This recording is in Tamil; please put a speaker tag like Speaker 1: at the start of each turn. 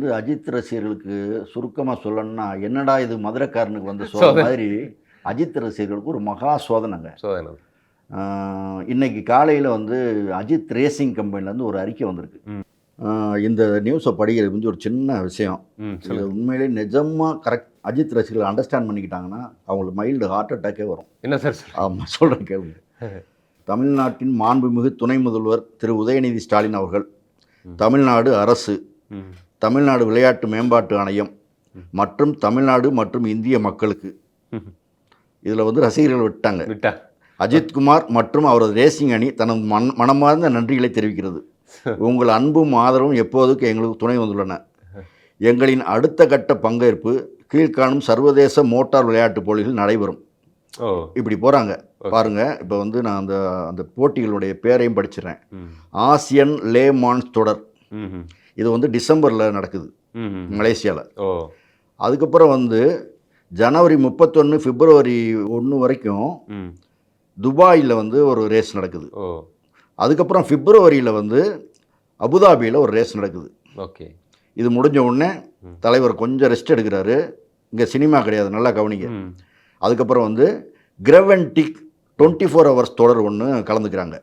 Speaker 1: வந்து அஜித் ரசிகர்களுக்கு சுருக்கமா சொல்லணும்னா, என்னடா இது மதுரைக்காரனுக்கு வந்த சோதனை
Speaker 2: சோதனை.
Speaker 1: மாதிரி அஜித் ரசிகர்களுக்கு ஒரு மகா சோதனைங்க.
Speaker 2: சோதனை.
Speaker 1: ஆ, இன்னைக்கு காலையில வந்து அஜித் ரேசிங் கம்பெனிலேருந்து ஒரு அறிக்கை வந்திருக்கு.
Speaker 2: ம்.
Speaker 1: இந்த நியூஸை படிக்கிறது வந்து ஒரு சின்ன விஷயம். இது
Speaker 2: சொல்லுங்க.
Speaker 1: உண்மையிலேயே நிஜமா கரெக்ட் அஜித் ரசிகர்கள் அண்டர்ஸ்டாண்ட் பண்ணிக்கிட்டாங்கன்னா, அவங்களுக்கு மைல்டு ஹார்ட் அட்டாக்கே வரும்.
Speaker 2: என்ன சார் சொல்றீங்க?
Speaker 1: ஆமாம், சொல்கிறேன் கேளுங்க. தமிழ்நாட்டின் மாண்புமிகு துணை முதல்வர் திரு உதயநிதி ஸ்டாலின் அவர்கள், தமிழ்நாடு அரசு,
Speaker 2: ம்.
Speaker 1: தமிழ்நாடு விளையாட்டு மேம்பாட்டு ஆணையம் மற்றும் தமிழ்நாடு மற்றும் இந்திய மக்களுக்கு இதில் வந்து ரசிகர்கள் விட்டாங்க.
Speaker 2: விட்டா.
Speaker 1: அஜித்குமார் மற்றும் அவரது ரேசிங் அணி தனது மனமார்ந்த நன்றிகளை தெரிவிக்கிறது. உங்கள் அன்பும் ஆதரவும் எப்போதுக்கு எங்களுக்கு துணை வந்துள்ளன. எங்களின் அடுத்த கட்ட பங்கேற்பு கீழ்காணும் சர்வதேச மோட்டார் விளையாட்டு போட்டிகள் நடைபெறும்.
Speaker 2: ஓ.
Speaker 1: இப்படி போகிறாங்க பாருங்க. இப்போ வந்து நான் அந்த அந்த போட்டிகளுடைய பேரையும் படிச்சிடுறேன்.
Speaker 2: ம்.
Speaker 1: ஆசியன் லே மான்ஸ் தொடர்,
Speaker 2: ம்ஹும்.
Speaker 1: இது வந்து டிசம்பரில் நடக்குது
Speaker 2: ம்ஹும்.
Speaker 1: மலேசியாவில்.
Speaker 2: ஓ.
Speaker 1: அதுக்கப்புறம் வந்து ஜனவரி 31 பிப்ரவரி 1 வரைக்கும்
Speaker 2: ம்.
Speaker 1: துபாயில் வந்து ஒரு ரேஸ் நடக்குது.
Speaker 2: ஓ.
Speaker 1: அதுக்கப்புறம் பிப்ரவரியில் வந்து அபுதாபியில் ஒரு ரேஸ் நடக்குது.
Speaker 2: ஓகே.
Speaker 1: இது முடிஞ்ச உடனே தலைவர் கொஞ்சம் ரெஸ்ட் எடுக்கிறாரு. இங்கே சினிமா கிடையாது, நல்லா கவனிங்க.
Speaker 2: ம்.
Speaker 1: அதுக்கப்புறம் வந்து கிரெவன்டிக் 24 ஹவர்ஸ் தொடர் ஒன்று கலந்துக்கிறாங்க.